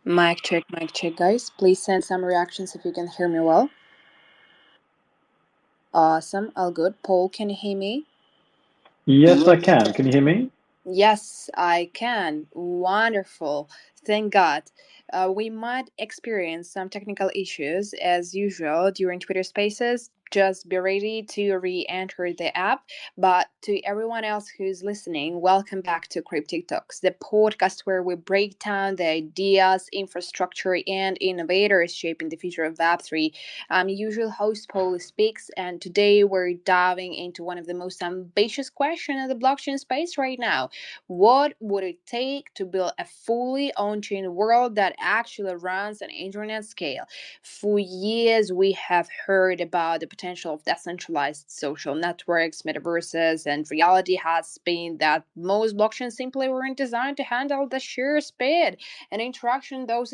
Mic check, guys. Please send some reactions if you can hear me well. Awesome, all good. Paul, can you hear me? Yes, I can. Can you hear me? Yes, I can. Wonderful. Thank God. We might experience some technical issues as usual during Twitter Spaces. Just be ready to re enter the app. But to everyone else who's listening, welcome back to Cryptic Talks, the podcast where we break down the ideas, infrastructure, and innovators shaping the future of Web3. I'm usual host Paul Speaks, and today we're diving into one of the most ambitious questions in the blockchain space right now. What would it take to build a fully on-chain world that actually runs on internet scale? For years, we have heard about the potential of decentralized social networks, metaverses, and reality has been that most blockchains simply weren't designed to handle the sheer speed and interaction those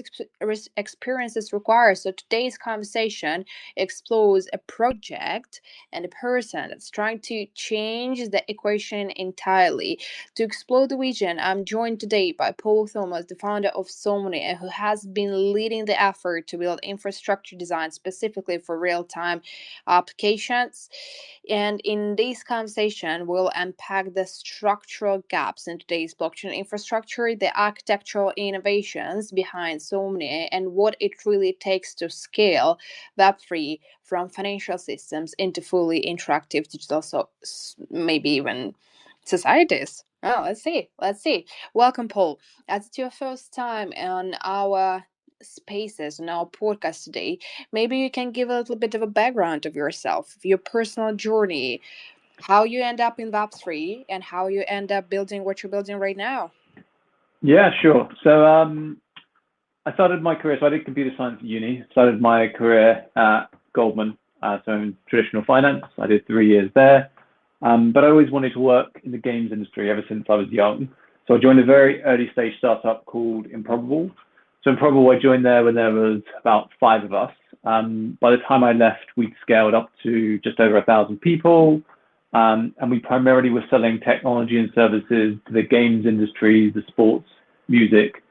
experiences require. So today's conversation explores a project and a person that's trying to change the equation entirely. To explore the vision, I'm joined today by Paul Thomas, the founder of Somnia, who has been leading the effort to build infrastructure design specifically for real time applications. And in this conversation, we'll unpack the structural gaps in today's blockchain infrastructure, the architectural innovations behind Somnia, and what it really takes to scale Web3 from financial systems into fully interactive digital, so maybe even societies. Oh, let's see. Let's see. Welcome, Paul. As it's your first time on our spaces on our podcast today, maybe you can give a little bit of a background of yourself, your personal journey, how you end up in Web3, and how you end up building what you're building right now. Yeah, sure. I started my career, so I did computer science at uni. Started my career at Goldman, so in traditional finance. I did 3 years there. But I always wanted to work in the games industry ever since I was young. So I joined a very early stage startup called Improbable. So Improbable, I joined there when there was about five of us. By the time I left, we'd scaled up to just over 1,000 people. And we primarily were selling technology and services to the games industry, the sports, music,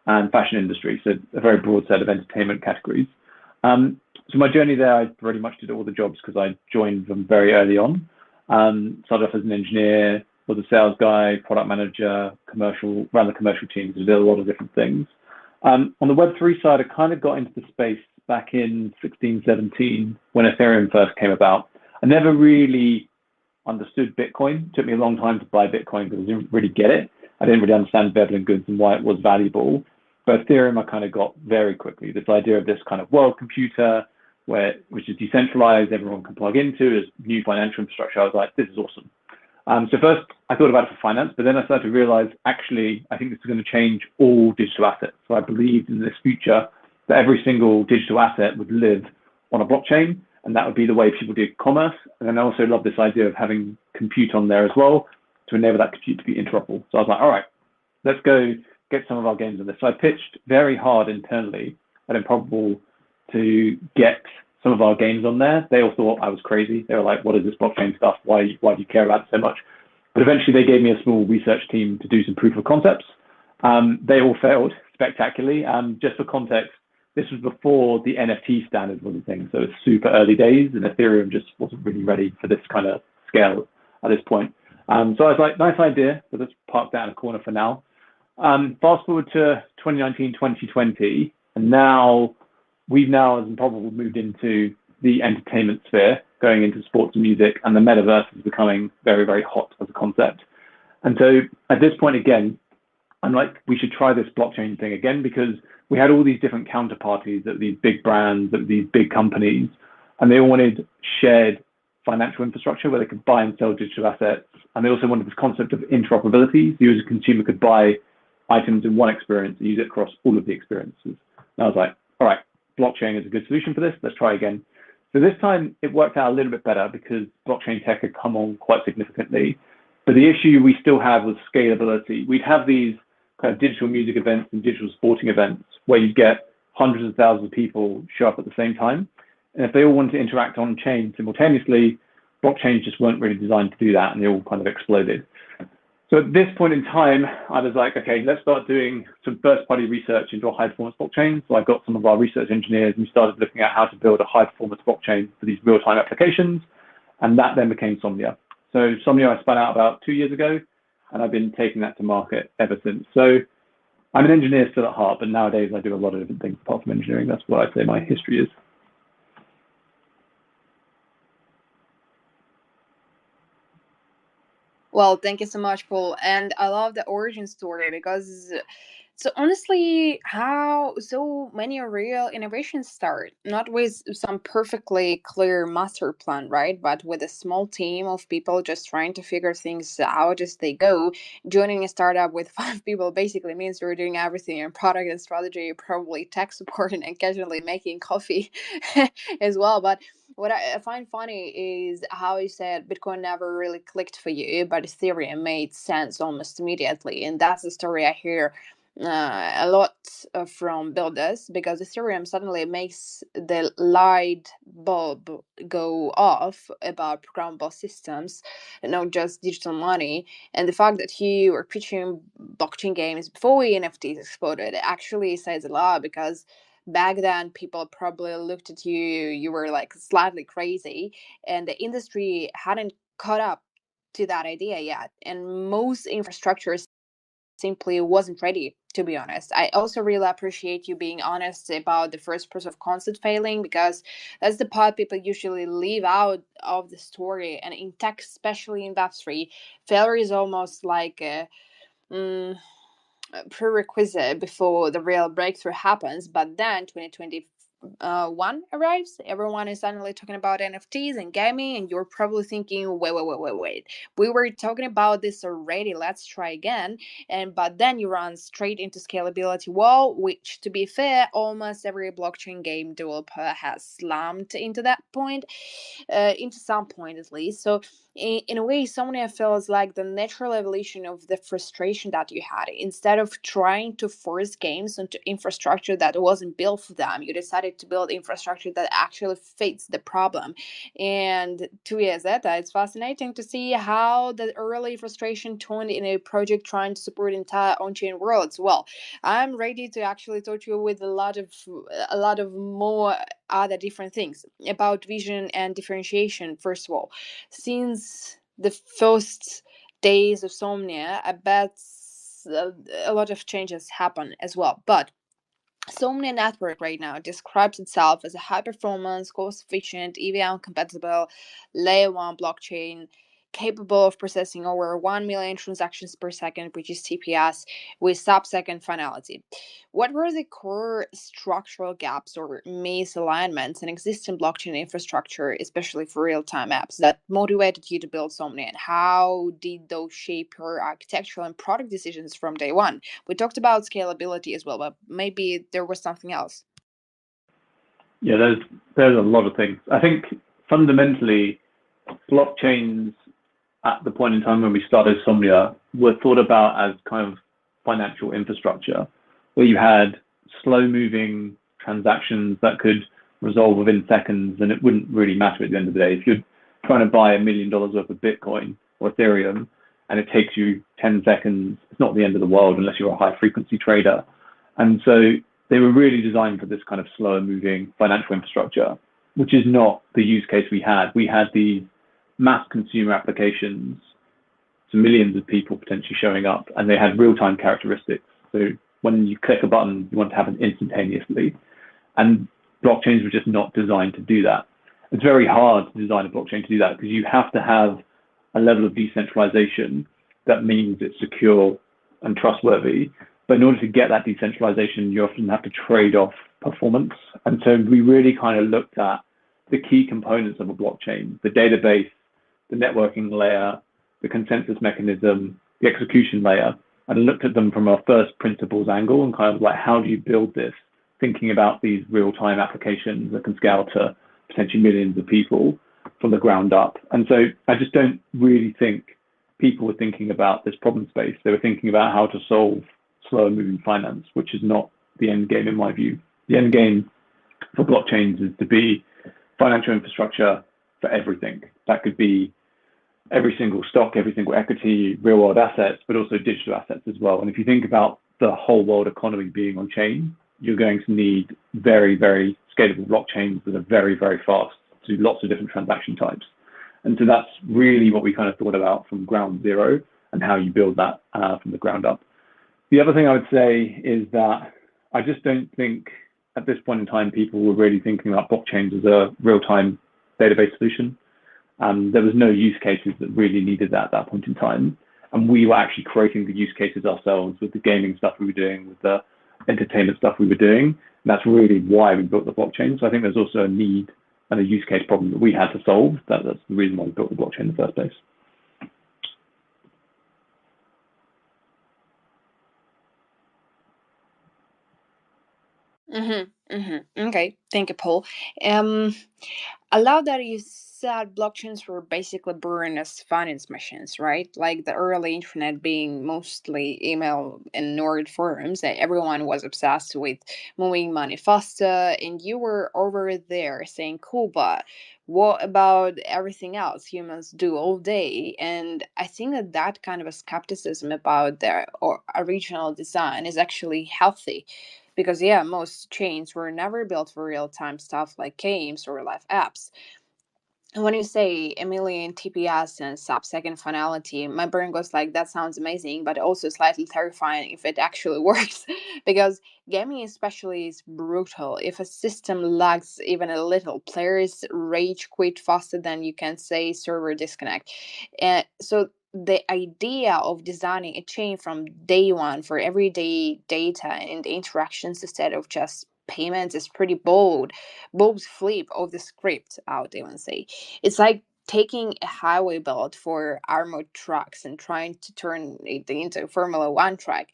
and fashion industry. So a very broad set of entertainment categories. So my journey there, I pretty much did all the jobs because I joined them very early on. Started off as an engineer, was a sales guy, product manager, commercial, ran the commercial teams, did a lot of different things. On the Web3 side, I kind of got into the space back in 16, 17 when Ethereum first came about. I never really understood Bitcoin. It took me a long time to buy Bitcoin because I didn't really get it. I didn't really understand Veblen goods and why it was valuable. But Ethereum, I kind of got very quickly. This idea of this kind of world computer, which is decentralized, everyone can plug into, as new financial infrastructure. I was like, this is awesome. So first, I thought about it for finance, but then I started to realize, actually, I think this is going to change all digital assets. So I believed in this future that every single digital asset would live on a blockchain, and that would be the way people did commerce. And then I also love this idea of having compute on there as well to enable that compute to be interoperable. So I was like, all right, let's go get some of our games on this. So I pitched very hard internally at Improbable to get some of our games on there. They all thought I was crazy. They were like, what is this blockchain stuff? Why do you care about it so much? But eventually they gave me a small research team to do some proof of concepts. They all failed spectacularly. Just for context, this was before the NFT standard was a thing. So it's super early days and Ethereum just wasn't really ready for this kind of scale at this point. So I was like, nice idea, but let's park that in a corner for now. Fast forward to 2019, 2020, and now we've now, as Improbable, moved into the entertainment sphere, going into sports and music, and the metaverse is becoming very, very hot as a concept. And so at this point, again, I'm like, we should try this blockchain thing again because we had all these different counterparties at these big brands, at these big companies, and they all wanted shared financial infrastructure where they could buy and sell digital assets. And they also wanted this concept of interoperability. So you as a consumer could buy items in one experience and use it across all of the experiences. And I was like, all right, blockchain is a good solution for this. Let's try again. So this time it worked out a little bit better because blockchain tech had come on quite significantly. But the issue we still had was scalability. We'd have these kind of digital music events and digital sporting events where you get hundreds of thousands of people show up at the same time. And if they all wanted to interact on chain simultaneously, blockchains just weren't really designed to do that and they all kind of exploded. So at this point in time, I was like, okay, let's start doing some first-party research into a high-performance blockchain. So I got some of our research engineers and we started looking at how to build a high-performance blockchain for these real-time applications. And that then became Somnia. So Somnia I spun out about 2 years ago, and I've been taking that to market ever since. So I'm an engineer still at heart, but nowadays I do a lot of different things apart from engineering. That's what I'd say my history is. Well, thank you so much, Paul. And I love the origin story because so honestly, how so many real innovations start not with some perfectly clear master plan, right? But with a small team of people just trying to figure things out as they go. Joining a startup with 5 people basically means you're doing everything in product and strategy, probably tech support, and occasionally making coffee as well. But what I find funny is how you said Bitcoin never really clicked for you, but Ethereum made sense almost immediately. And that's the story I hear a lot from builders, because Ethereum suddenly makes the light bulb go off about programmable systems, not just digital money. And the fact that you were pitching blockchain games before NFTs exploded actually says a lot, because back then people probably looked at you, you were like slightly crazy, and the industry hadn't caught up to that idea yet, and most infrastructures simply wasn't ready, to be honest. I also really appreciate you being honest about the first proof of concept failing, because that's the part people usually leave out of the story. And in tech, especially in Web3, failure is almost like mm, a prerequisite before the real breakthrough happens. But then 2021 arrives, everyone is suddenly talking about NFTs and gaming, and you're probably thinking, wait. We were talking about this already. Let's try again. And but then you run straight into scalability wall, which, to be fair, almost every blockchain game developer has slammed into that point, into some point at least. So in a way, Somnia feels like the natural evolution of the frustration that you had. Instead of trying to force games into infrastructure that wasn't built for them, you decided to build infrastructure that actually fits the problem. And 2 years later, it's fascinating to see how the early frustration turned in a project trying to support entire on-chain worlds. Well, I'm ready to actually talk to you with a lot of more other different things about vision and differentiation. First of all, since the first days of Somnia, I bet a lot of changes happen as well. But Somnia Network right now describes itself as a high performance, cost efficient, EVM compatible layer 1 blockchain capable of processing over 1 million transactions per second, which is TPS, with sub-second finality. What were the core structural gaps or misalignments in existing blockchain infrastructure, especially for real-time apps, that motivated you to build Somnia? And how did those shape your architectural and product decisions from day one? We talked about scalability as well, but maybe there was something else. Yeah, there's a lot of things. I think fundamentally, blockchains at the point in time when we started Somnia were thought about as kind of financial infrastructure, where you had slow moving transactions that could resolve within seconds, and it wouldn't really matter at the end of the day. If you're trying to buy $1 million worth of Bitcoin or Ethereum and it takes you 10 seconds, it's not the end of the world unless you're a high frequency trader. And so they were really designed for this kind of slower moving financial infrastructure, which is not the use case we had. We had these mass consumer applications to millions of people potentially showing up, and they had real-time characteristics. So when you click a button, you want to happen instantaneously. And blockchains were just not designed to do that. It's very hard to design a blockchain to do that because you have to have a level of decentralization that means it's secure and trustworthy. But in order to get that decentralization, you often have to trade off performance. And so we really kind of looked at the key components of a blockchain: the database, the networking layer, the consensus mechanism, the execution layer, and looked at them from a first principles angle and kind of like, how do you build this? Thinking about these real-time applications that can scale to potentially millions of people from the ground up. And so I just don't really think people were thinking about this problem space. They were thinking about how to solve slower moving finance, which is not the end game in my view. The end game for blockchains is to be financial infrastructure for everything. That could be every single stock, every single equity, real world assets, but also digital assets as well. And if you think about the whole world economy being on chain, you're going to need very, very scalable blockchains that are very, very fast to lots of different transaction types. And so that's really what we kind of thought about from ground zero and how you build that from the ground up. The other thing I would say is that I just don't think at this point in time people were really thinking about blockchains as a real-time database solution. There was no use cases that really needed that at that point in time. And we were actually creating the use cases ourselves with the gaming stuff we were doing, with the entertainment stuff we were doing. And that's really why we built the blockchain. So I think there's also a need and a use case problem that we had to solve. That's the reason why we built the blockchain in the first place. Okay, thank you, Paul. Um, I love that you said blockchains were basically born as finance machines, right? Like the early internet being mostly email and nerd forums, that everyone was obsessed with moving money faster, and you were over there saying, cool, but what about everything else humans do all day? And I think that that kind of a skepticism about their original design is actually healthy because yeah, most chains were never built for real-time stuff like games or live apps. And when you say a million TPS and sub-second finality, my brain goes like, that sounds amazing, but also slightly terrifying if it actually works. Because gaming especially is brutal. If a system lags even a little, players rage quit faster than you can say server disconnect. And so the idea of designing a chain from day one for everyday data and interactions instead of just payments is pretty bold. Bob's flip of the script, I would even say. It's like taking a highway built for armored trucks and trying to turn it into a Formula One track.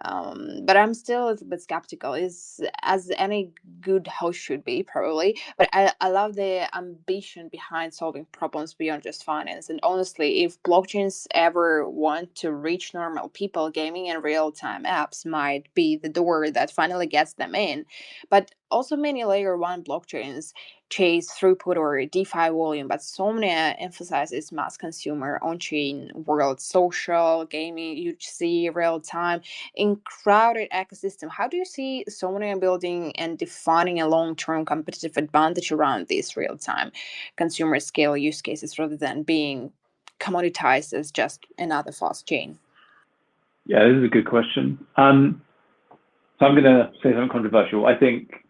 But I'm still a little bit skeptical, is as any good host should be, probably. But I love the ambition behind solving problems beyond just finance. And honestly, if blockchains ever want to reach normal people, gaming and real time apps might be the door that finally gets them in. But also, many layer one blockchains chase throughput or DeFi volume, but Somnia emphasizes mass consumer, on chain world, social, gaming, UGC, real time, in crowded ecosystem. How do you see Somnia building and defining a long term competitive advantage around these real time consumer scale use cases rather than being commoditized as just another fast chain? Yeah, this is a good question. So I'm going to say something controversial. I think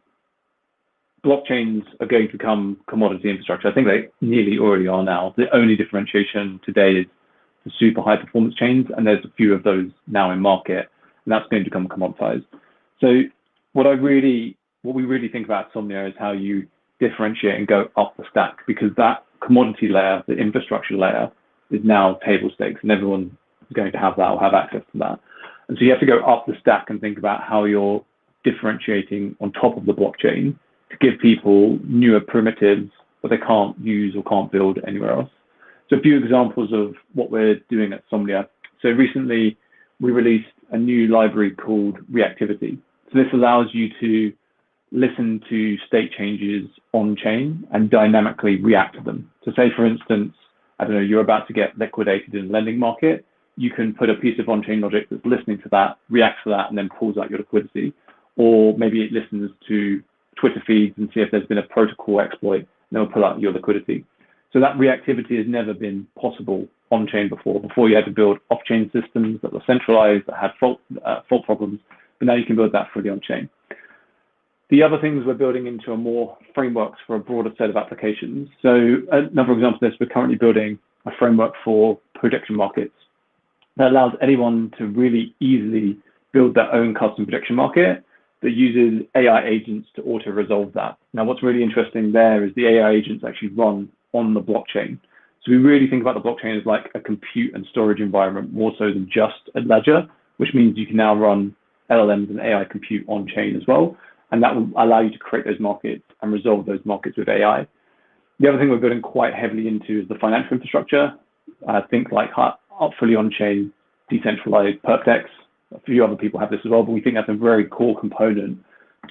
blockchains are going to become commodity infrastructure. I think they nearly already are now. The only differentiation today is the super high performance chains, and there's a few of those now in market, and that's going to become commoditized. So what we really think about Somnia is how you differentiate and go up the stack, because that commodity layer, the infrastructure layer, is now table stakes, and everyone is going to have that or have access to that. And so you have to go up the stack and think about how you're differentiating on top of the blockchain to give people newer primitives that they can't use or can't build anywhere else. So a few examples of what we're doing at Somnia. So recently we released a new library called Reactivity. So this allows you to listen to state changes on chain and dynamically react to them. So say for instance, I don't know, you're about to get liquidated in the lending market, you can put a piece of on-chain logic that's listening to that, reacts to that, and then pulls out your liquidity. Or maybe it listens to Twitter feeds and see if there's been a protocol exploit, and then it'll pull out your liquidity. So that reactivity has never been possible on-chain before. Before you had to build off-chain systems that were centralized, that had fault problems, but now you can build that fully on-chain. The other things we're building into are more frameworks for a broader set of applications. So another example of this, we're currently building a framework for prediction markets that allows anyone to really easily build their own custom prediction market that uses AI agents to auto-resolve that. Now, what's really interesting there is the AI agents actually run on the blockchain. So we really think about the blockchain as like a compute and storage environment more so than just a ledger, which means you can now run LLMs and AI compute on chain as well. And that will allow you to create those markets and resolve those markets with AI. The other thing we're building quite heavily into is the financial infrastructure. Think like fully on-chain, decentralized perp. A few other people have this as well, but we think that's a very core component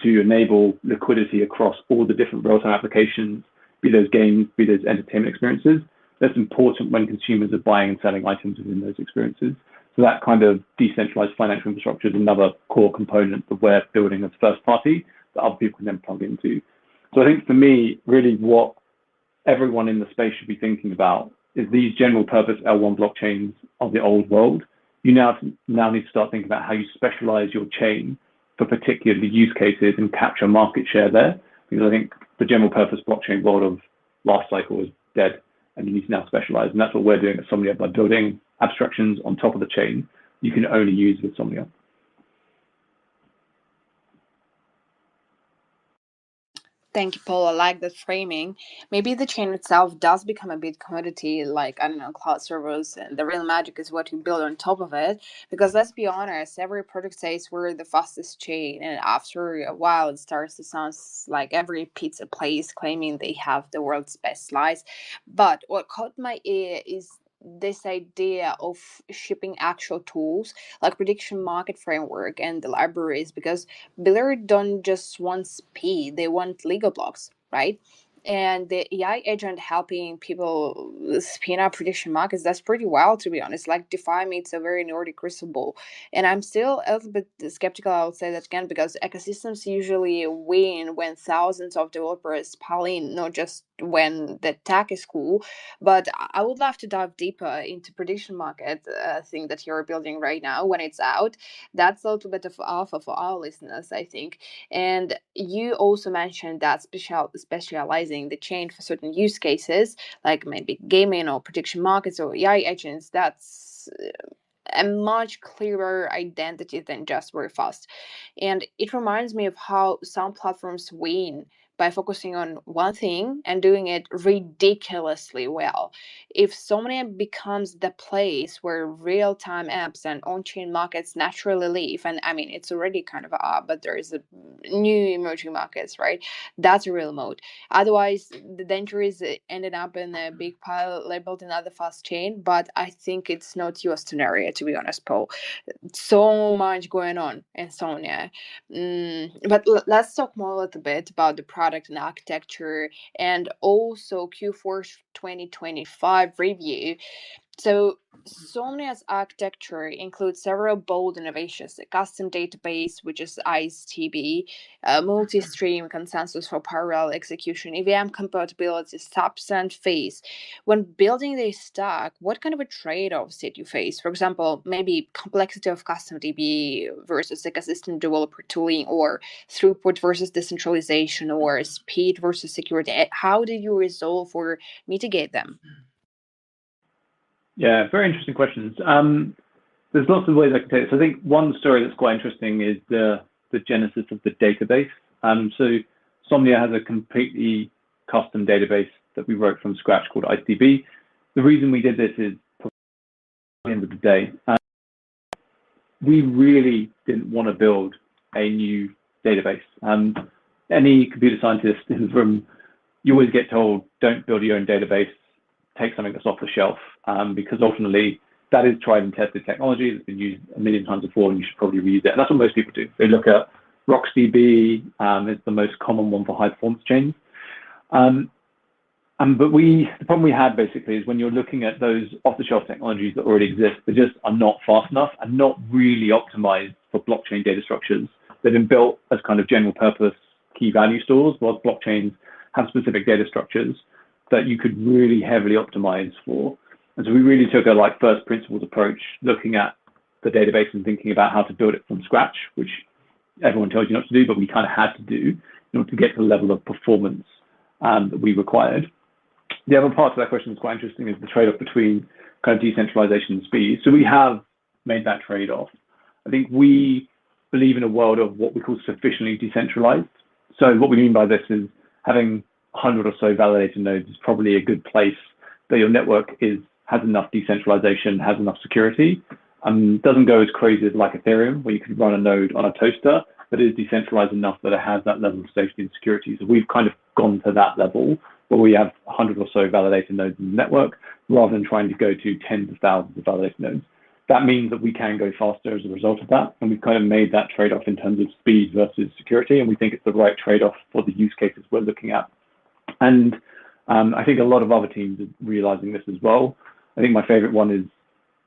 to enable liquidity across all the different real-time applications, be those games, be those entertainment experiences. that's important when consumers are buying and selling items within those experiences. So that kind of decentralized financial infrastructure is another core component that we're building as first party that other people can then plug into. So I think for me, really what everyone in the space should be thinking about is these general purpose L1 blockchains of the old world. You now need to start thinking about how you specialize your chain for particular use cases and capture market share there. Because I think the general purpose blockchain world of last cycle is dead and you need to now specialize. And that's what we're doing at Somnia by building abstractions on top of the chain you can only use with Somnia. Thank you, Paul. I like that framing. Maybe the chain itself does become a bit commodity, like, I don't know, cloud servers, and the real magic is what you build on top of it. Because let's be honest, every product says we're the fastest chain, and after a while, it starts to sound like every pizza place claiming they have the world's best slice. But what caught my ear is this idea of shipping actual tools like prediction market framework and the libraries, because Biller don't just want speed, they want legal blocks, right? And the AI agent helping people spin up prediction markets, that's pretty wild, to be honest. Like, DeFi meets a very Nordic crucible. And I'm still a little bit skeptical, I would say that again, because ecosystems usually win when thousands of developers pile in, not just when the tech is cool. But I would love to dive deeper into prediction market thing that you're building right now when it's out. That's a little bit of alpha for our listeners, I think. And you also mentioned that specializing the chain for certain use cases, like maybe gaming or prediction markets or AI agents, that's a much clearer identity than just very fast. And it reminds me of how some platforms win by focusing on one thing and doing it ridiculously well. If Somnia becomes the place where real time apps and on chain markets naturally live, and I mean, it's already kind of up, but there's a new emerging markets, right? That's a real mode. Otherwise, the danger is ending up in a big pile labeled another fast chain, but I think it's not your scenario, to be honest, Paul. So much going on in Sonia. But let's talk more a little bit about the product and architecture and also Q4 2025 review. So, Somnia's architecture includes several bold innovations: a custom database, which is ICE-TB, multi-stream consensus for parallel execution, EVM compatibility, subs and phase. When building this stack, what kind of a trade-offs did you face? For example, maybe complexity of custom DB versus ecosystem developer tooling, or throughput versus decentralization, or speed versus security. How did you resolve or mitigate them? Yeah, very interesting questions. There's lots of ways I can take this. I think one story that's quite interesting is the genesis of the database. So Somnia has a completely custom database that we wrote from scratch called ICDB. The reason we did this is, at the end of the day, we really didn't want to build a new database. Any computer scientist in the room, you always get told, don't build your own database, take something that's off the shelf, because ultimately that is tried and tested technology that's been used a million times before, and you should probably reuse it. And that's what most people do. They look at RocksDB, it's the most common one for high performance chains. But the problem we had basically is when you're looking at those off-the-shelf technologies that already exist, they just are not fast enough and not really optimized for blockchain data structures. They've been built as kind of general purpose key value stores, while blockchains have specific data structures that you could really heavily optimize for. And so we really took a first principles approach, looking at the database and thinking about how to build it from scratch, which everyone tells you not to do, but we kind of had to do in order to get to the level of performance that we required. The other part of that question that's quite interesting is the trade-off between kind of decentralization and speed. So we have made that trade-off. I think we believe in a world of what we call sufficiently decentralized. So what we mean by this is having 100 or so validated nodes is probably a good place that your network has enough decentralization, has enough security, doesn't go as crazy as like Ethereum, where you could run a node on a toaster, but is decentralized enough that it has that level of safety and security. So we've kind of gone to that level where we have 100 or so validated nodes in the network, rather than trying to go to tens of thousands of validated nodes. That means that we can go faster as a result of that. And we've kind of made that trade-off in terms of speed versus security. And we think it's the right trade-off for the use cases we're looking at. And I think a lot of other teams are realizing this as well. I think my favorite one is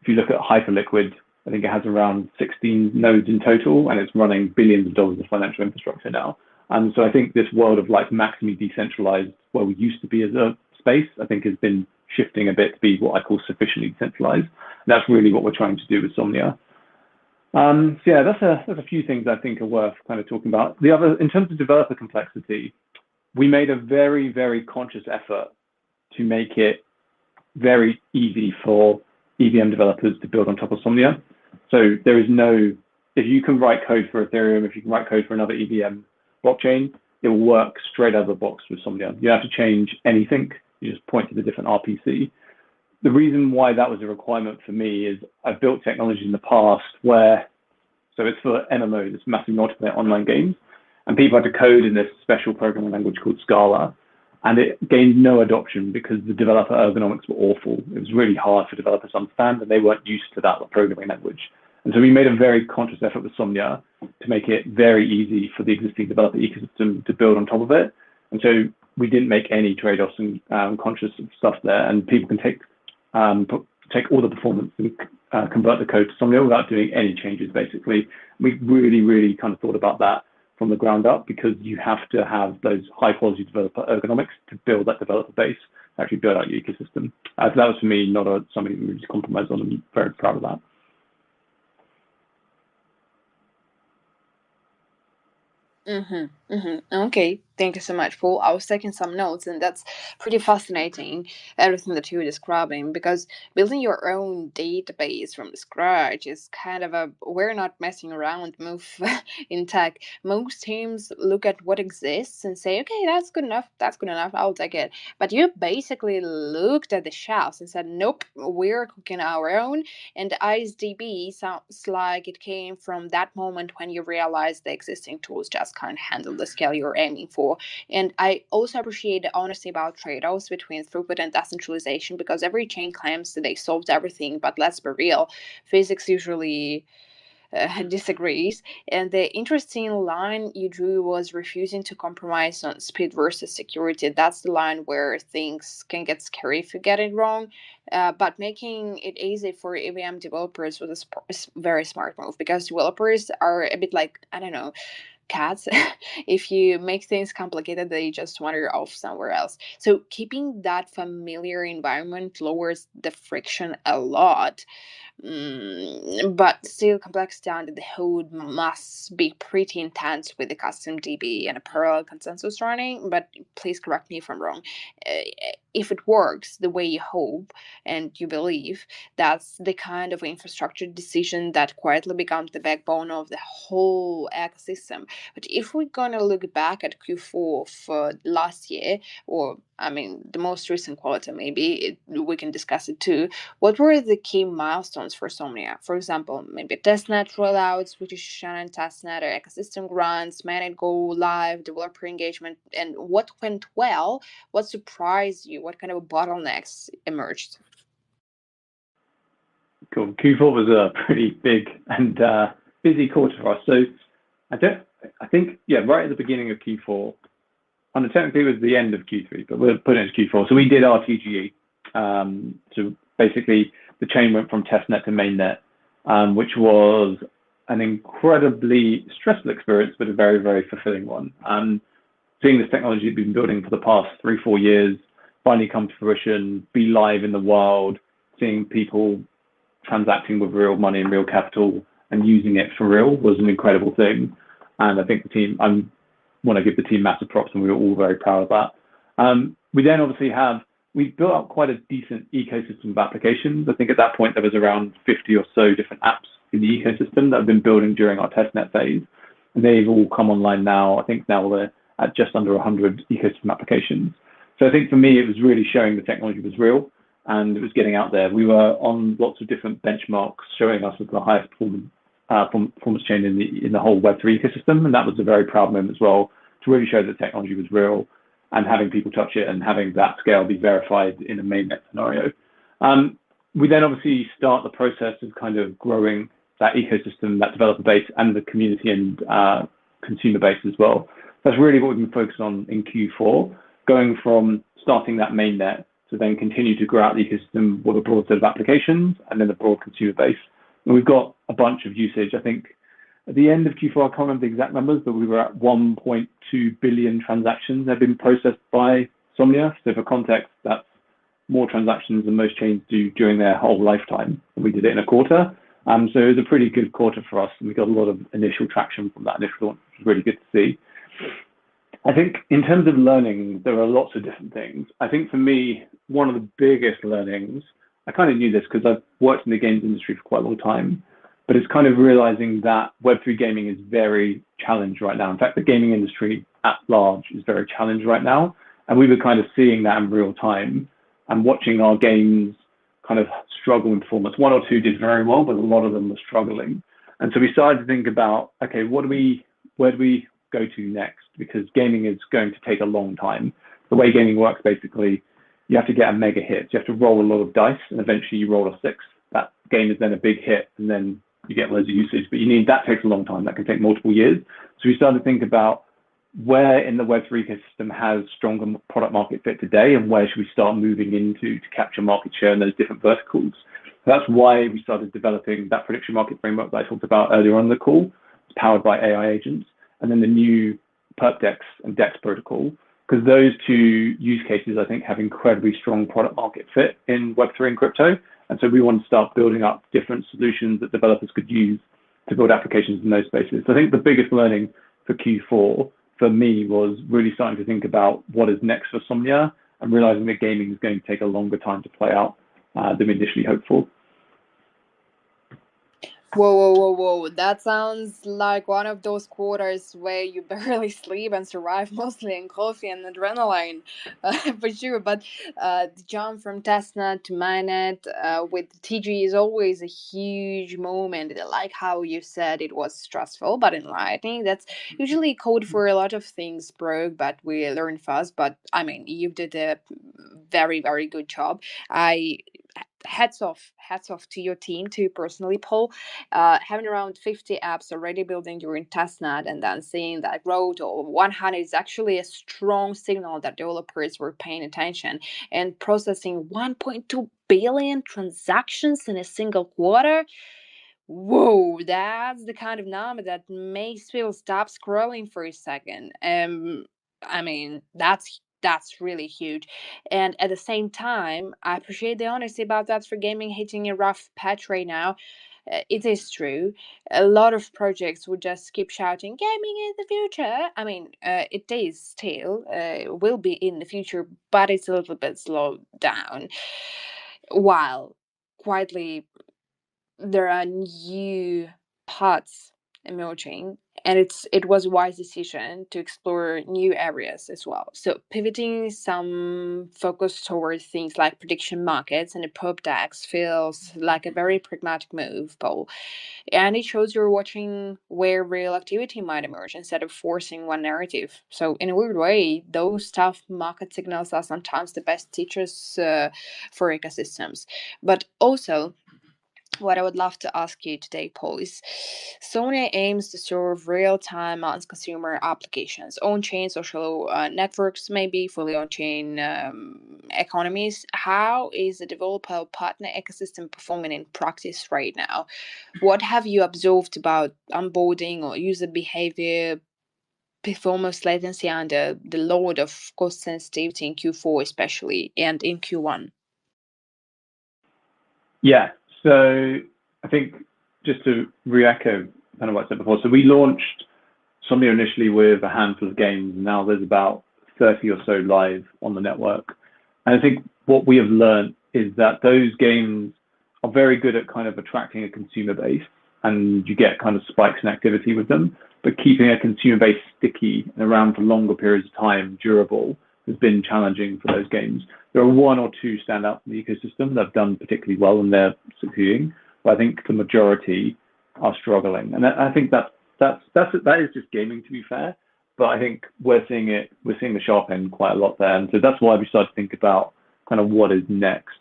if you look at Hyperliquid, I think it has around 16 nodes in total, and it's running billions of dollars of financial infrastructure now. And so I think this world of like maximally decentralized, where we used to be as a space, I think has been shifting a bit to be what I call sufficiently decentralized. And that's really what we're trying to do with Somnia. So yeah, that's a few things I think are worth kind of talking about. The other, in terms of developer complexity, we made a very, very conscious effort to make it very easy for EVM developers to build on top of Somnia. So there is no, if you can write code for Ethereum, if you can write code for another EVM blockchain, it will work straight out of the box with Somnia. You don't have to change anything. You just point to the different RPC. The reason why that was a requirement for me is I've built technology in the past where, so it's for MMOs, it's massive multiplayer online games, and people had to code in this special programming language called Scala, and it gained no adoption because the developer ergonomics were awful. It was really hard for developers to understand, and they weren't used to that programming language. And so we made a very conscious effort with Somnia to make it very easy for the existing developer ecosystem to build on top of it. And so we didn't make any trade-offs and conscious stuff there, and people can take all the performance and convert the code to Somnia without doing any changes, basically. We really, really kind of thought about that from the ground up because you have to have those high-quality developer ergonomics to build that developer base, to actually build out your ecosystem. So that was, for me, not something we just compromised on. I'm very proud of that. Okay, thank you so much, Paul. I was taking some notes, and that's pretty fascinating, everything that you were describing, because building your own database from scratch is kind of a we're not messing around move in tech. Most teams look at what exists and say, okay, that's good enough, I'll take it. But you basically looked at the shelves and said, nope, we're cooking our own. And IceDB sounds like it came from that moment when you realized the existing tools just can't handle the scale you're aiming for. And I also appreciate the honesty about trade-offs between throughput and decentralization, because every chain claims that they solved everything, but let's be real, physics usually disagrees. And the interesting line you drew was refusing to compromise on speed versus security. That's the line where things can get scary if you get it wrong. But making it easy for EVM developers was a very smart move, because developers are a bit like, I don't know, cats. If you make things complicated, they just wander off somewhere else. So keeping that familiar environment lowers the friction a lot. But still, complexity under the hood must be pretty intense with the custom DB and a parallel consensus running. But please correct me if I'm wrong. If it works the way you hope and you believe, that's the kind of infrastructure decision that quietly becomes the backbone of the whole ecosystem. But if we're gonna look back at Q4 for last year, or I mean the most recent quarter, maybe we can discuss it too. What were the key milestones for Somnia? For example, maybe testnet rollouts, British Shannon testnet, or ecosystem grants, managed go live, developer engagement, and what went well? What surprised you? What kind of bottlenecks emerged? Cool. Q4 was a pretty big and busy quarter for us. So I think, yeah, right at the beginning of Q4, and technically it was the end of Q3, but we're putting it as Q4. So we did our TGE. So basically, the chain went from testnet to mainnet, which was an incredibly stressful experience, but a very, very fulfilling one. Seeing this technology we've been building for the past 3-4 years finally come to fruition, be live in the wild, seeing people transacting with real money and real capital and using it for real was an incredible thing. And I think the team, I want to give the team massive props, and we were all very proud of that. We then obviously we built up quite a decent ecosystem of applications. I think at that point there was around 50 or so different apps in the ecosystem that have been building during our testnet phase. And they've all come online now. I think now we're at just under 100 ecosystem applications. So I think for me, it was really showing the technology was real and it was getting out there. We were on lots of different benchmarks showing us as the highest performance chain in the whole Web3 ecosystem. And that was a very proud moment as well, to really show that the technology was real and having people touch it and having that scale be verified in a mainnet scenario. We then obviously start the process of kind of growing that ecosystem, that developer base, and the community and consumer base as well. That's really what we've been focused on in Q4, going from starting that main net to then continue to grow out the ecosystem with a broad set of applications and then a broad consumer base. And we've got a bunch of usage. I think at the end of Q4, I can't remember the exact numbers, but we were at 1.2 billion transactions that have been processed by Somnia. So for context, that's more transactions than most chains do during their whole lifetime. And we did it in a quarter. So it was a pretty good quarter for us, and we got a lot of initial traction from that initial launch, which was really good to see. I think in terms of learning, there are lots of different things. I think for me, one of the biggest learnings, I kind of knew this because I've worked in the games industry for quite a long time, but it's kind of realizing that Web3 gaming is very challenged right now. In fact, the gaming industry at large is very challenged right now. And we were kind of seeing that in real time and watching our games kind of struggle in performance. One or two did very well, but a lot of them were struggling. And so we started to think about, okay, where do we go to next? Because gaming is going to take a long time. The way gaming works, basically, you have to get a mega hit. You have to roll a lot of dice, and eventually you roll a six. That game is then a big hit, and then you get loads of usage. But that takes a long time. That can take multiple years. So we started to think about where in the Web3 ecosystem has stronger product market fit today, and where should we start moving into to capture market share in those different verticals. So that's why we started developing that prediction market framework that I talked about earlier on in the call. It's powered by AI agents, and then the new PerpDex and DEX protocol, because those two use cases, I think, have incredibly strong product market fit in Web3 and crypto. And so we want to start building up different solutions that developers could use to build applications in those spaces. So I think the biggest learning for Q4 for me was really starting to think about what is next for Somnia and realizing that gaming is going to take a longer time to play out than we initially hoped for. Whoa, whoa, whoa, whoa. That sounds like one of those quarters where you barely sleep and survive mostly on coffee and adrenaline, for sure. But the jump from testnet to mainnet with TG is always a huge moment. Like how you said it was stressful but enlightening. That's usually code for a lot of things broke, but we learn fast. But I mean, you did a very, very good job. I hats off to your team, to you personally, Paul. Having around 50 apps already building during testnet and then seeing that grow to over 100 is actually a strong signal that developers were paying attention. And processing 1.2 billion transactions in a single quarter, whoa, that's the kind of number that makes people stop scrolling for a second. I mean, that's really huge. And at the same time, I appreciate the honesty about that for gaming hitting a rough patch right now. It is true. A lot of projects would just keep shouting, gaming is the future. I mean, it is still, will be in the future, but it's a little bit slowed down. While quietly there are new paths emerging, and it was a wise decision to explore new areas as well. So pivoting some focus towards things like prediction markets and the pub DAX feels like a very pragmatic move, Paul. And it shows you're watching where real activity might emerge instead of forcing one narrative. So in a weird way, those tough market signals are sometimes the best teachers for ecosystems. But also, what I would love to ask you today, Paul, is Sonia aims to serve real-time consumer applications, on-chain social networks, maybe fully on-chain economies. How is the developer partner ecosystem performing in practice right now? What have you observed about onboarding or user behavior, performance latency under the load of cost sensitivity in Q4 especially and in Q1? Yeah, so I think just to re-echo kind of what I said before, so we launched Somnia initially with a handful of games, and now there's about 30 or so live on the network. And I think what we have learned is that those games are very good at kind of attracting a consumer base, and you get kind of spikes in activity with them, but keeping a consumer base sticky and around for longer periods of time, durable, has been challenging for those games. There are one or two standouts in the ecosystem that have done particularly well and they're succeeding, but I think the majority are struggling. And I think that is just gaming, to be fair. But I think we're seeing the sharp end quite a lot there. And so that's why we started to think about kind of what is next.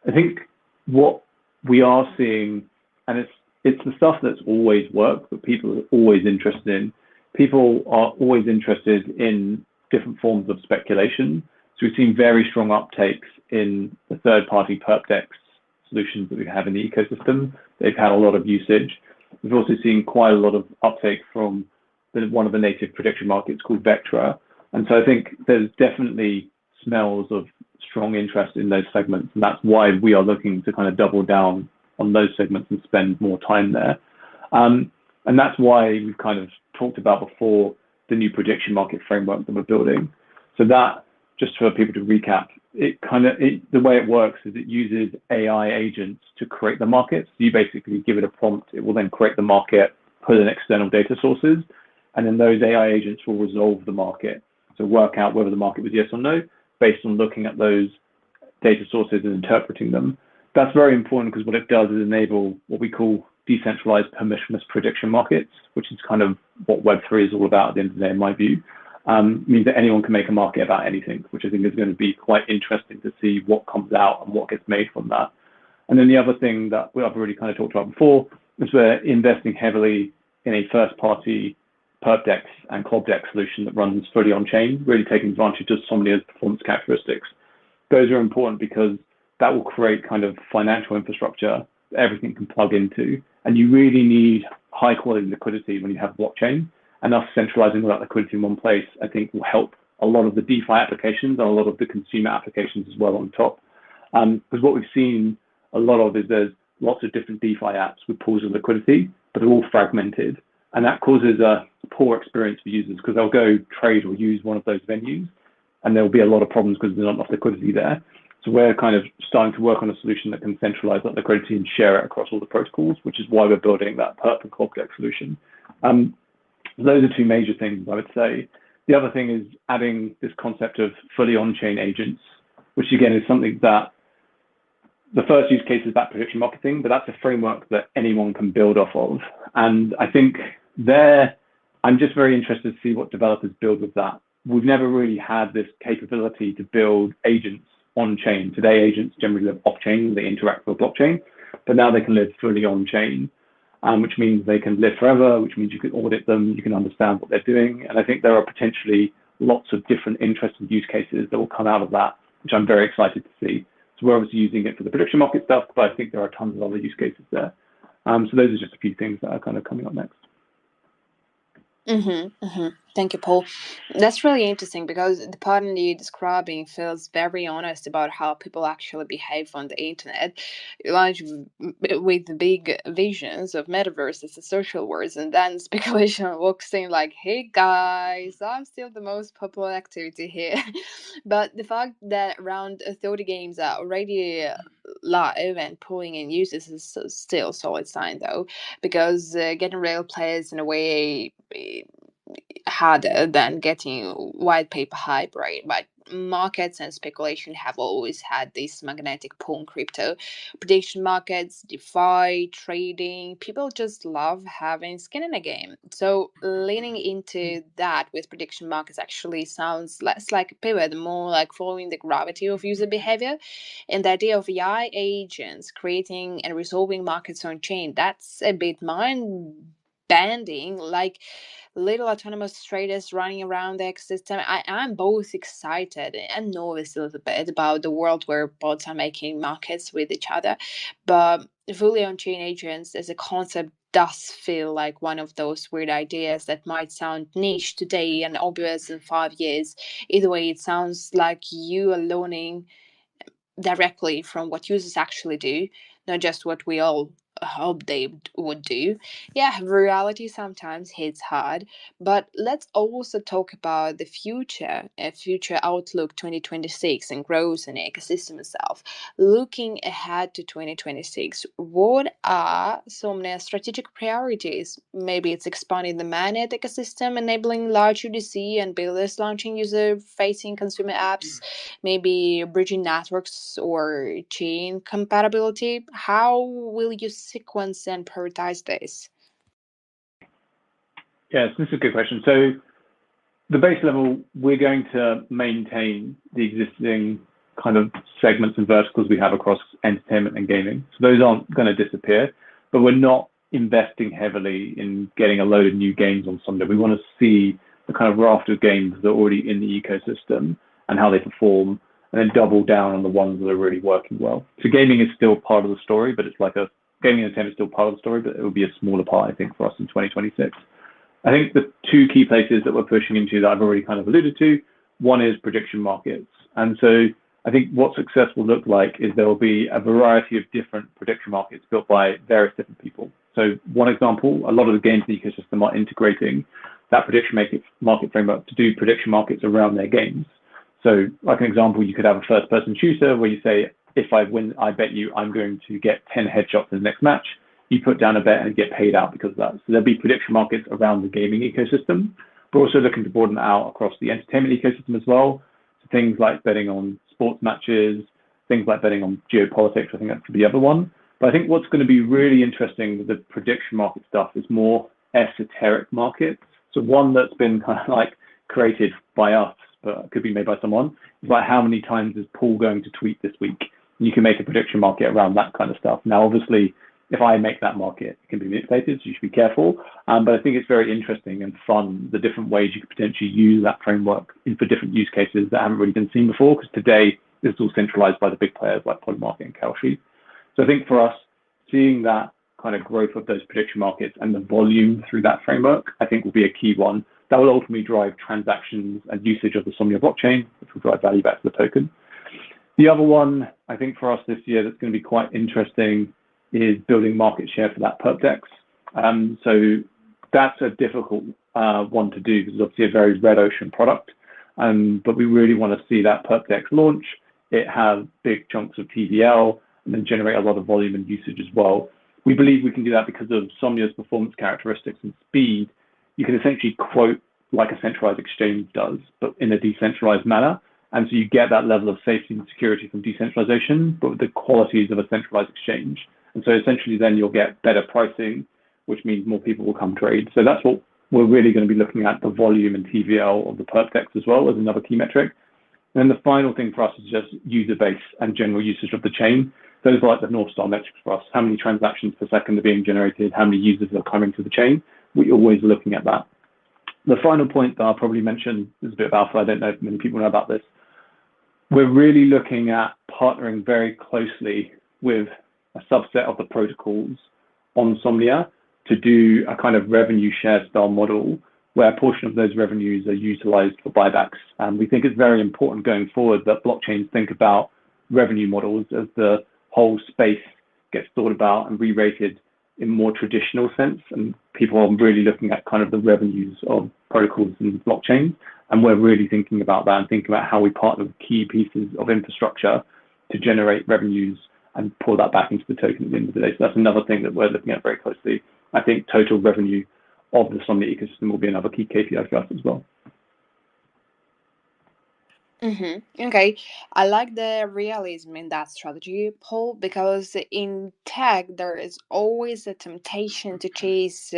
I think what we are seeing, and it's the stuff that's always worked, but people are always interested in. People are always interested in different forms of speculation. So we've seen very strong uptakes in the third-party perp solutions that we have in the ecosystem. They've had a lot of usage. We've also seen quite a lot of uptake from one of the native prediction markets called Vectra. And so I think there's definitely smells of strong interest in those segments. And that's why we are looking to kind of double down on those segments and spend more time there. And that's why we've kind of talked about before the new prediction market framework that we're building. So that, just for people to recap, the way it works is it uses AI agents to create the market. So you basically give it a prompt, it will then create the market, put in external data sources, and then those AI agents will resolve the market. So work out whether the market was yes or no, based on looking at those data sources and interpreting them. That's very important because what it does is enable what we call decentralized permissionless prediction markets, which is kind of what Web3 is all about at the end of the day, in my view. Means that anyone can make a market about anything, which I think is going to be quite interesting to see what comes out and what gets made from that. And then the other thing that I've already kind of talked about before is we're investing heavily in a first-party perp and club solution that runs fully on-chain, really taking advantage of Somnia's performance characteristics. Those are important because that will create kind of financial infrastructure that everything can plug into. And you really need high-quality liquidity when you have blockchain. And us centralizing all that liquidity in one place, I think, will help a lot of the DeFi applications and a lot of the consumer applications as well on top. Because what we've seen a lot of is there's lots of different DeFi apps with pools of liquidity, but they're all fragmented. And that causes a poor experience for users because they'll go trade or use one of those venues, and there'll be a lot of problems because there's not enough liquidity there. So we're kind of starting to work on a solution that can centralize that liquidity and share it across all the protocols, which is why we're building that perp and club solution. Those are two major things, I would say. The other thing is adding this concept of fully on-chain agents, which again is something that the first use case is that prediction marketing, but that's a framework that anyone can build off of. And I think I'm just very interested to see what developers build with that. We've never really had this capability to build agents on-chain. Today, agents generally live off-chain, they interact with blockchain, but now they can live fully on-chain. Which means they can live forever, which means you can audit them, you can understand what they're doing. And I think there are potentially lots of different interesting use cases that will come out of that, which I'm very excited to see. So we're obviously using it for the prediction market stuff, but I think there are tons of other use cases there. So those are just a few things that are kind of coming up next. Thank you, Paul. That's really interesting because the pattern you're describing feels very honest about how people actually behave on the internet, like with big visions of metaverses and social worlds, and then speculation walks in like, "Hey guys, I'm still the most popular activity here." But the fact that around 30 games are already live and pulling in users is still a solid sign, though, because getting real players in a way harder than getting white paper hype, right? But markets and speculation have always had this magnetic pull in crypto. Prediction markets, DeFi, trading, people just love having skin in a game. So leaning into that with prediction markets actually sounds less like a pivot, more like following the gravity of user behavior. And the idea of AI agents creating and resolving markets on chain, that's a bit mind bending, like little autonomous traders running around the ecosystem. I'm both excited and nervous a little bit about the world where bots are making markets with each other. But fully on-chain agents as a concept does feel like one of those weird ideas that might sound niche today and obvious in 5 years. Either way, it sounds like you are learning directly from what users actually do, not just what we all hope they would do. Yeah, reality sometimes hits hard, but let's also talk about the future, future outlook 2026 and growth and ecosystem itself. Looking ahead to 2026, what are some strategic priorities? Maybe it's expanding the mainnet ecosystem, enabling large UDC and builders launching user-facing consumer apps, maybe bridging networks or chain compatibility. How will you sequence and prioritize this? Yes, this is a good question. So the base level, we're going to maintain the existing kind of segments and verticals we have across entertainment and gaming. So those aren't going to disappear, but we're not investing heavily in getting a load of new games on Sunday. We want to see a kind of raft of games that are already in the ecosystem and how they perform, and then double down on the ones that are really working well. So gaming is still part of the story, but it's like a gaming and entertainment is still part of the story, but it will be a smaller part, I think, for us in 2026. I think the two key places that we're pushing into that I've already kind of alluded to, one is prediction markets. And so I think what success will look like is there will be a variety of different prediction markets built by various different people. So one example, a lot of the games in the ecosystem are integrating that prediction market framework to do prediction markets around their games. So like an example, you could have a first person shooter where you say, if I win, I bet you I'm going to get 10 headshots in the next match. You put down a bet and get paid out because of that. So there'll be prediction markets around the gaming ecosystem. We're also looking to broaden it out across the entertainment ecosystem as well. So things like betting on sports matches, things like betting on geopolitics. I think that could be the other one. But I think what's going to be really interesting with the prediction market stuff is more esoteric markets. So one that's been kind of like created by us, but could be made by someone, is like how many times is Paul going to tweet this week? And you can make a prediction market around that kind of stuff. Now, obviously, if I make that market, it can be manipulated, so you should be careful. But I think it's very interesting and fun, the different ways you could potentially use that framework for different use cases that haven't really been seen before, because today this is all centralized by the big players like Polymarket and Kalshi. So I think for us, seeing that kind of growth of those prediction markets and the volume through that framework, I think will be a key one. That will ultimately drive transactions and usage of the Somnia blockchain, which will drive value back to the token. The other one, I think for us this year, that's going to be quite interesting is building market share for that perp dex. So that's a difficult one to do because it's obviously a very red ocean product. But we really want to see that perp dex launch. It has big chunks of TVL and then generate a lot of volume and usage as well. We believe we can do that because of Somnia's performance characteristics and speed. You can essentially quote like a centralized exchange does, but in a decentralized manner. And so you get that level of safety and security from decentralization, but with the qualities of a centralized exchange. And so essentially then you'll get better pricing, which means more people will come trade. So that's what we're really going to be looking at, the volume and TVL of the perp dex as well as another key metric. And then the final thing for us is just user base and general usage of the chain. Those are like the North Star metrics for us. How many transactions per second are being generated? How many users are coming to the chain? We're always looking at that. The final point that I'll probably mention is a bit of alpha. I don't know if many people know about this. We're really looking at partnering very closely with a subset of the protocols on Somnia to do a kind of revenue share style model where a portion of those revenues are utilized for buybacks. And we think it's very important going forward that blockchains think about revenue models as the whole space gets thought about and re-rated in more traditional sense. And people are really looking at kind of the revenues of protocols and blockchains. And we're really thinking about that and thinking about how we partner with key pieces of infrastructure to generate revenues and pour that back into the token at the end of the day. So that's another thing that we're looking at very closely. I think total revenue of the Somnia ecosystem will be another key KPI for us as well. Okay, I like the realism in that strategy, Paul, because in tech there is always a temptation to chase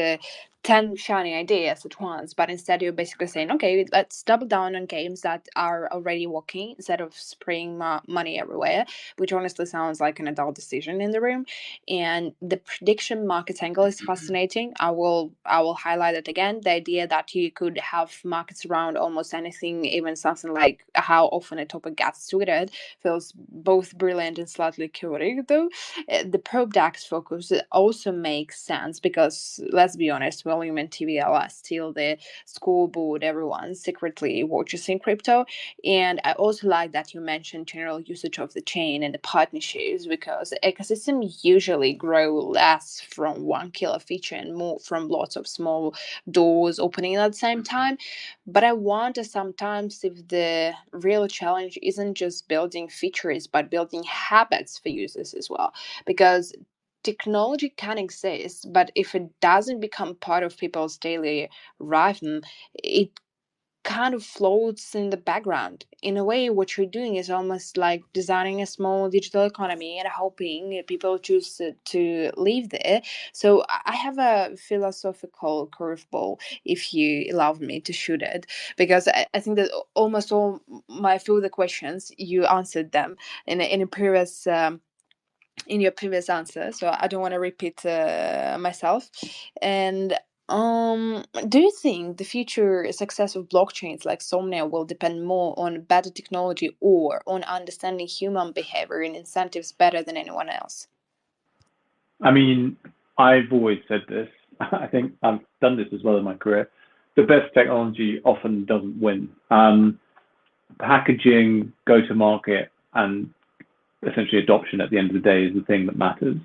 10 shiny ideas at once, but instead you're basically saying, okay, let's double down on games that are already working instead of spraying money everywhere, which honestly sounds like an adult decision in the room. And the prediction market angle is fascinating. I will highlight it again. The idea that you could have markets around almost anything, even something like how often a topic gets tweeted, feels both brilliant and slightly chaotic. Though the probe DAX focus also makes sense because let's be honest, volume and TVL are still the scoreboard everyone secretly watches in crypto. And I also like that you mentioned general usage of the chain and the partnerships because ecosystems usually grow less from one killer feature and more from lots of small doors opening at the same time. But I wonder sometimes if the real challenge isn't just building features but building habits for users as well, because technology can exist, but if it doesn't become part of people's daily rhythm, it kind of floats in the background. In a way, what you're doing is almost like designing a small digital economy and hoping people choose to live there. So I have a philosophical curveball, if you allow me to shoot it, because I think that almost all my further questions, you answered them in a previous in your previous answer, so I don't want to repeat myself. And Do you think the future success of blockchains like Somnia will depend more on better technology or on understanding human behavior and incentives better than anyone else? I mean, I've always said this. I think I've done this as well in my career. The best technology often doesn't win. Packaging, go to market, and essentially adoption at the end of the day is the thing that matters.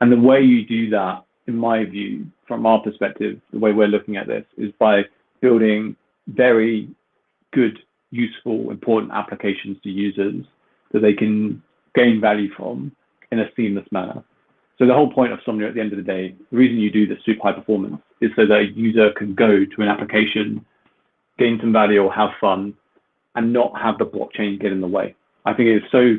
And the way you do that, in my view, from our perspective, the way we're looking at this is by building very good, useful, important applications to users that they can gain value from in a seamless manner. So the whole point of Somnia at the end of the day, the reason you do this super high performance is so that a user can go to an application, gain some value or have fun, and not have the blockchain get in the way. I think it is so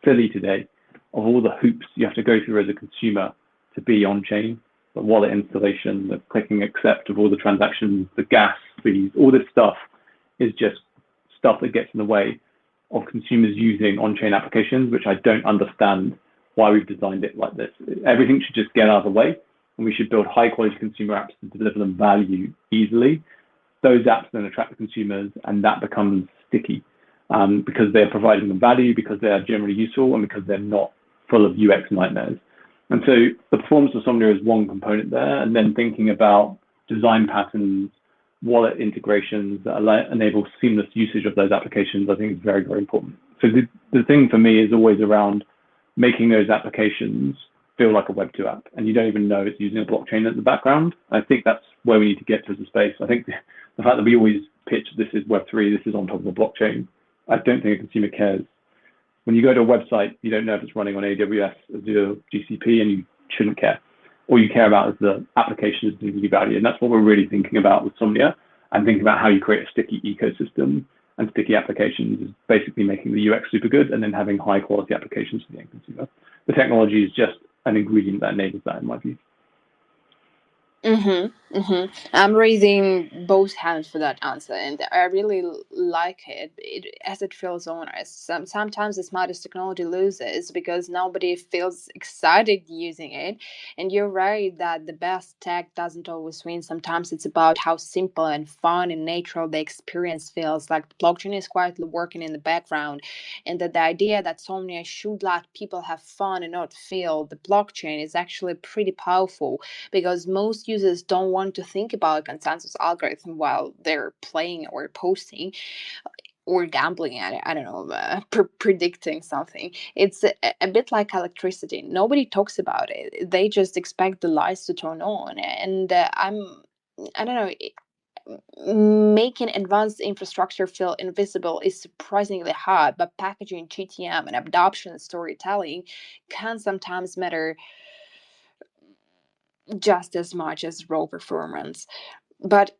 silly today of all the hoops you have to go through as a consumer to be on chain, the wallet installation, the clicking accept of all the transactions, the gas fees, all this stuff is just stuff that gets in the way of consumers using on-chain applications, which I don't understand why we've designed it like this. Everything should just get out of the way, and we should build high-quality consumer apps to deliver them value easily. Those apps then attract the consumers, and that becomes sticky because they're providing them value, because they are generally useful, and because they're not full of UX nightmares. And so the performance of Somnia is one component there, and then thinking about design patterns, wallet integrations that enable seamless usage of those applications, I think is very, very important. So the thing for me is always around making those applications feel like a Web2 app, and you don't even know it's using a blockchain at the background. I think that's where we need to get to as a space. I think the fact that we always pitch this is Web3, this is on top of a blockchain, I don't think a consumer cares. When you go to a website, you don't know if it's running on AWS, Azure, GCP, and you shouldn't care. All you care about is the application is delivering value. And that's what we're really thinking about with Somnia, and thinking about how you create a sticky ecosystem and sticky applications is basically making the UX super good and then having high quality applications for the end consumer. The technology is just an ingredient that enables that, in my view. I'm raising both hands for that answer, and I really like as it feels honest. Sometimes the smartest technology loses because nobody feels excited using it. And you're right that the best tech doesn't always win. Sometimes it's about how simple and fun and natural the experience feels. Like the blockchain is quietly working in the background, and that the idea that Somnia should let people have fun and not feel the blockchain is actually pretty powerful because most users don't want to think about a consensus algorithm while they're playing or posting or gambling at it. I don't know, predicting something. It's a bit like electricity. Nobody talks about it. They just expect the lights to turn on. And I don't know. Making advanced infrastructure feel invisible is surprisingly hard, but packaging GTM and adoption storytelling can sometimes matter just as much as raw performance. But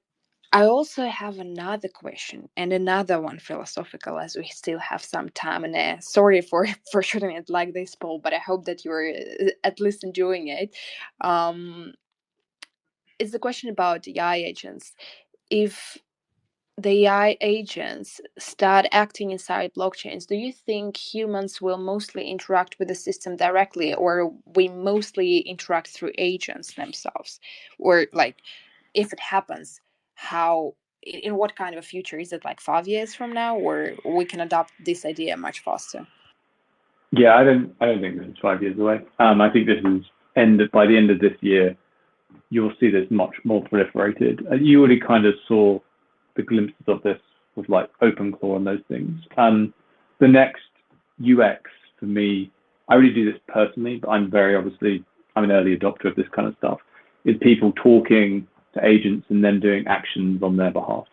I also have another question and another one philosophical as we still have some time. And sorry for for shooting it like this, Paul, but I hope that you're at least enjoying it. Um, it's the question about AI agents. If the AI agents start acting inside blockchains, do you think humans will mostly interact with the system directly, or we mostly interact through agents themselves? Or like, if it happens, how? In what kind of a future? Is it like 5 years from now, or we can adopt this idea much faster? Yeah, I don't think this is 5 years away. I think this is by the end of this year, you'll see this much more proliferated. You already kind of saw the glimpses of this with like OpenClaw and those things. The next UX for me, I really do this personally, but I'm an early adopter of this kind of stuff, is people talking to agents and then doing actions on their behalf.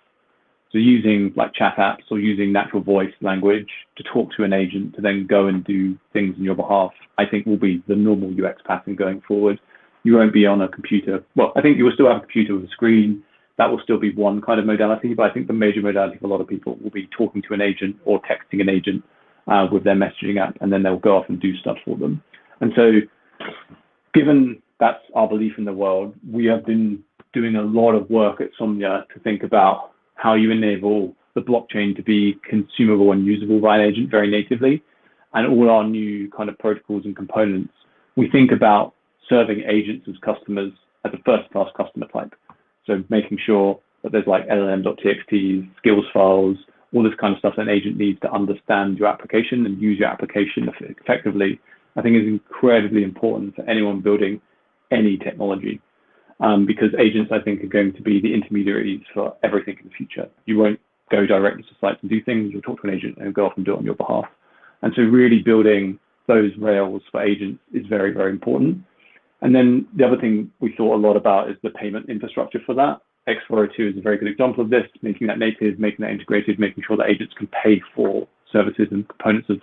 So using like chat apps or using natural voice language to talk to an agent to then go and do things on your behalf, I think will be the normal UX pattern going forward. You won't be on a computer. Well, I think you will still have a computer with a screen. That will still be one kind of modality, but I think the major modality for a lot of people will be talking to an agent or texting an agent with their messaging app, and then they'll go off and do stuff for them. And so, given that's our belief in the world, we have been doing a lot of work at Somnia to think about how you enable the blockchain to be consumable and usable by an agent very natively. And all our new kind of protocols and components, we think about serving agents as customers as a first-class customer type. So making sure that there's like llm.txt, skills files, all this kind of stuff that an agent needs to understand your application and use your application effectively, I think is incredibly important for anyone building any technology. Because agents, I think, are going to be the intermediaries for everything in the future. You won't go directly to sites and do things. You'll talk to an agent and go off and do it on your behalf. And so really building those rails for agents is very, very important. And then the other thing we thought a lot about is the payment infrastructure for that. X402 is a very good example of this, making that native, making that integrated, making sure that agents can pay for services and components of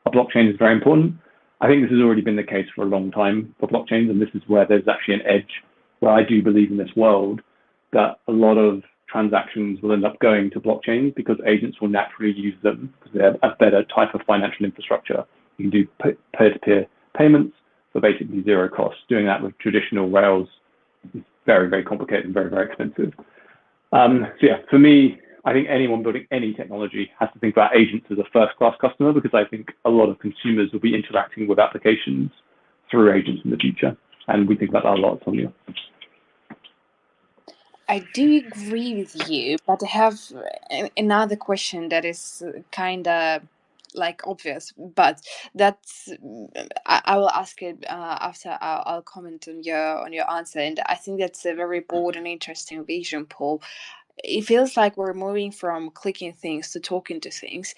a blockchain is very important. I think this has already been the case for a long time for blockchains, and this is where there's actually an edge, where I do believe in this world that a lot of transactions will end up going to blockchains because agents will naturally use them because they have a better type of financial infrastructure. You can do peer-to-peer payments for basically zero cost. Doing that with traditional rails is very, very complicated and very, very expensive. So yeah, for me, I think anyone building any technology has to think about agents as a first-class customer, because I think a lot of consumers will be interacting with applications through agents in the future. And we think about that a lot, Somnia. I do agree with you, but I have another question that is kind of like obvious, but that's I will ask it after I'll comment on your answer, and I think that's a very bold and interesting vision, Paul. It feels like we're moving from clicking things to talking to things.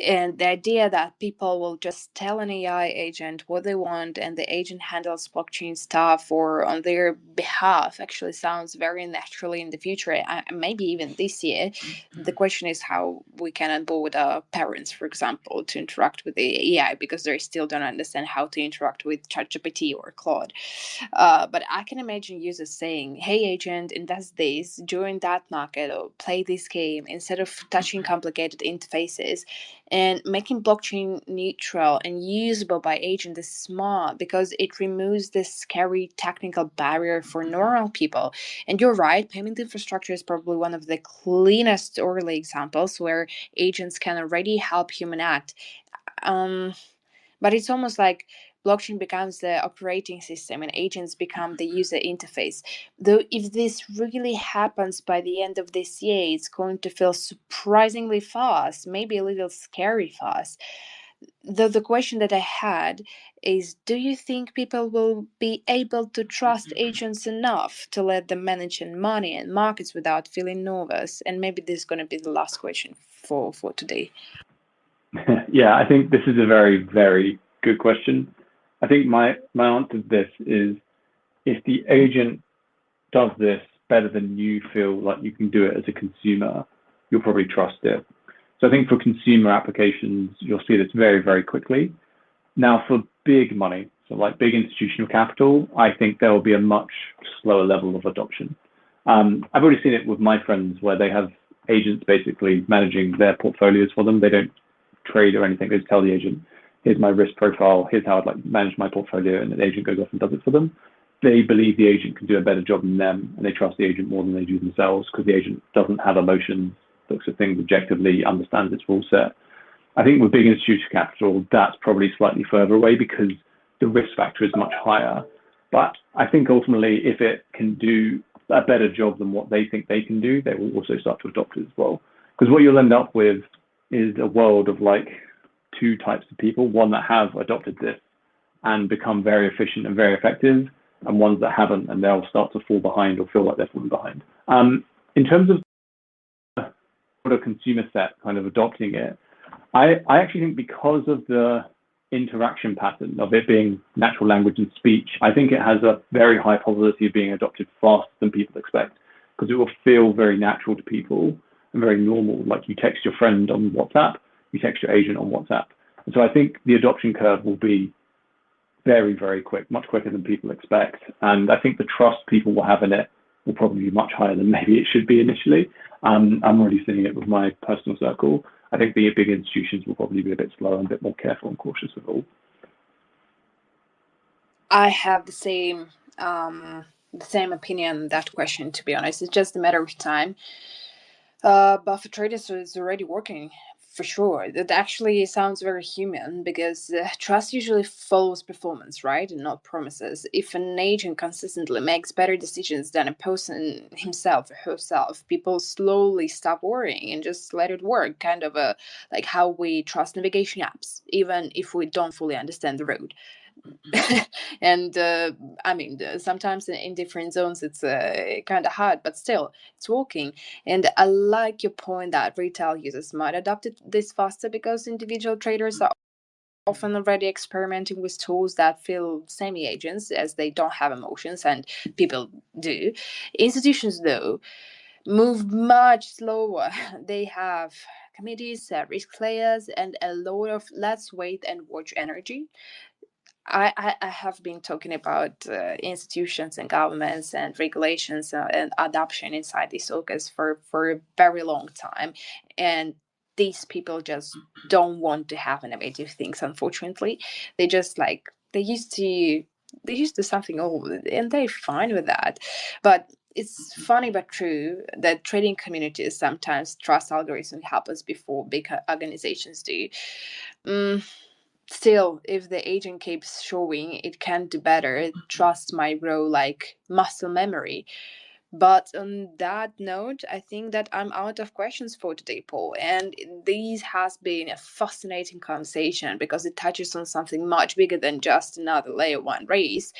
And the idea that people will just tell an AI agent what they want and the agent handles blockchain stuff or on their behalf actually sounds very naturally in the future, maybe even this year. The question is how we can onboard our parents, for example, to interact with the AI because they still don't understand how to interact with ChatGPT or Claude. But I can imagine users saying, "Hey, agent, invest this, join that market, or play this game," instead of touching complicated interfaces. And making blockchain neutral and usable by agent is smart because it removes this scary technical barrier for normal people. And you're right, payment infrastructure is probably one of the cleanest early examples where agents can already help human act. Um, but it's almost like blockchain becomes the operating system and agents become the user interface. Though, if this really happens by the end of this year, it's going to feel surprisingly fast, maybe a little scary fast. The question that I had is, do you think people will be able to trust agents enough to let them manage money and markets without feeling nervous? And maybe this is going to be the last question for today. Yeah, I think this is a very, very good question. I think my answer to this is, if the agent does this better than you feel like you can do it as a consumer, you'll probably trust it. So I think for consumer applications, you'll see this very, very quickly. Now, for big money, so like big institutional capital, I think there will be a much slower level of adoption. I've already seen it with my friends where they have agents basically managing their portfolios for them. They don't trade or anything. They just tell the agent, "Here's my risk profile. Here's how I'd like to manage my portfolio," and the agent goes off and does it for them. They believe the agent can do a better job than them, and they trust the agent more than they do themselves because the agent doesn't have emotions, looks at things objectively, understands its rule set. I think with big institutional capital, that's probably slightly further away because the risk factor is much higher. But I think ultimately, if it can do a better job than what they think they can do, they will also start to adopt it as well. Because what you'll end up with is a world of like two types of people: one that have adopted this and become very efficient and very effective, and ones that haven't, and they'll start to fall behind or feel like they're falling behind. In terms of a consumer set kind of adopting it, I actually think because of the interaction pattern of it being natural language and speech, I think it has a very high probability of being adopted faster than people expect, because it will feel very natural to people and very normal. Like you text your friend on WhatsApp, you text your agent on WhatsApp. And so I think the adoption curve will be very, very quick, much quicker than people expect. And I think the trust people will have in it will probably be much higher than maybe it should be initially. I'm already seeing it with my personal circle. I think the big institutions will probably be a bit slower and a bit more careful and cautious with all. I have the same opinion on that question. To be honest, it's just a matter of time. But for traders, so it's already working. For sure. That actually sounds very human because trust usually follows performance, right? And not promises. If an agent consistently makes better decisions than a person himself or herself, people slowly stop worrying and just let it work. Kind of like how we trust navigation apps, even if we don't fully understand the road. And I mean, sometimes in different zones it's kind of hard, but still, it's working. And I like your point that retail users might adopt this faster because individual traders are often already experimenting with tools that feel semi agents as they don't have emotions, and people do. Institutions, though, move much slower. They have committees, risk layers, and a lot of let's wait and watch energy. I have been talking about institutions and governments and regulations and adoption inside these orcas for a very long time. And these people just don't want to have innovative things, unfortunately. They just like, they used to something old and they're fine with that. But it's funny but true that trading communities sometimes trust algorithms help us before big organizations do. Mm, Still, if the agent keeps showing it can do better, trust might grow like muscle memory. But on that note, I think that I'm out of questions for today, Paul. And this has been a fascinating conversation because it touches on something much bigger than just another layer one race.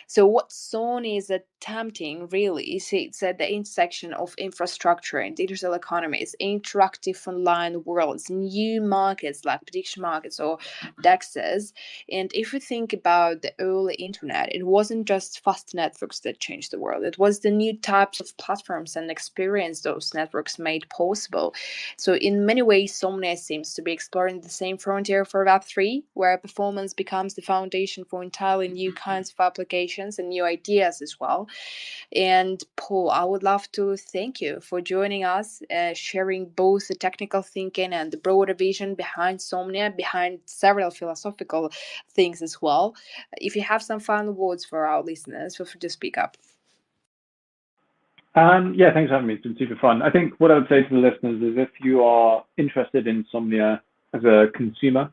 So, what Sony is attempting really sits at the intersection of infrastructure and digital economies, interactive online worlds, new markets like prediction markets or DEXs. And if you think about the early internet, it wasn't just fast networks that changed the world, it was the new types of platforms and experience those networks made possible. So, in many ways, Somnia seems to be exploring the same frontier for Web3, where performance becomes the foundation for entirely new kinds of applications and new ideas as well. And Paul, I would love to thank you for joining us, sharing both the technical thinking and the broader vision behind Somnia, behind several philosophical things as well. If you have some final words for our listeners, feel free to speak up. Yeah, thanks for having me. It's been super fun. I think what I would say to the listeners is if you are interested in Somnia as a consumer,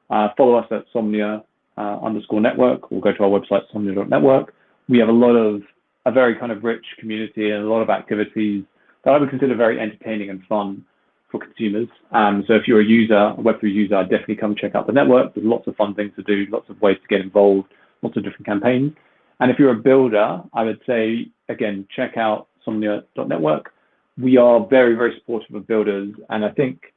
follow us at Somnia underscore network or go to our website, somnia.network. We have a very kind of rich community and a lot of activities that I would consider very entertaining and fun for consumers. So if you're a user, a Web3 user, definitely come check out the network. There's lots of fun things to do, lots of ways to get involved, lots of different campaigns. And if you're a builder, I would say, again, check out somnia.network. We are very, very supportive of builders. And I think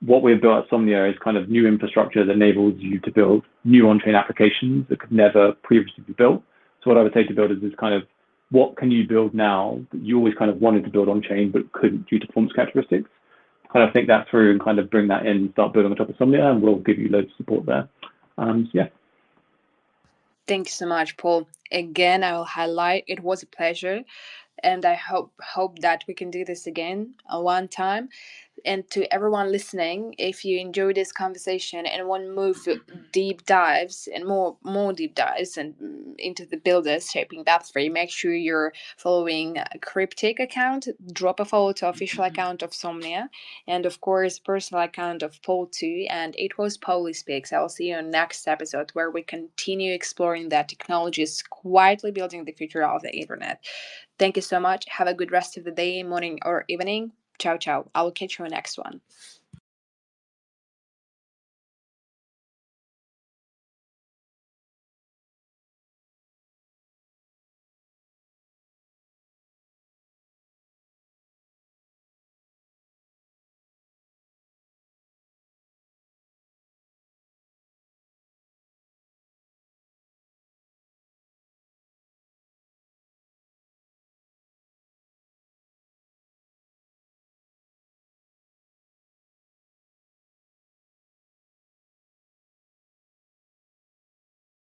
what we've built at Somnia is kind of new infrastructure that enables you to build new on-chain applications that could never previously be built. So what I would say to builders is kind of what can you build now that you always kind of wanted to build on-chain but couldn't due to performance characteristics? Kind of think that through and kind of bring that in, start building on top of Somnia, and we'll give you loads of support there. Yeah. Thank you so much, Paul. Again, I will highlight it was a pleasure, and I hope that we can do this again one time. And to everyone listening, if you enjoy this conversation and want to move deep dives and more deep dives and into the builders shaping Web3, make sure you're following a Cryptic account. Drop a follow to official account of Somnia, and of course personal account of Paul too. And it was Paulie Speaks. I'll see you on next episode where we continue exploring that technologies quietly building the future of the internet. Thank you so much. Have a good rest of the day, morning, or evening. Ciao, ciao. I will catch you on the next one.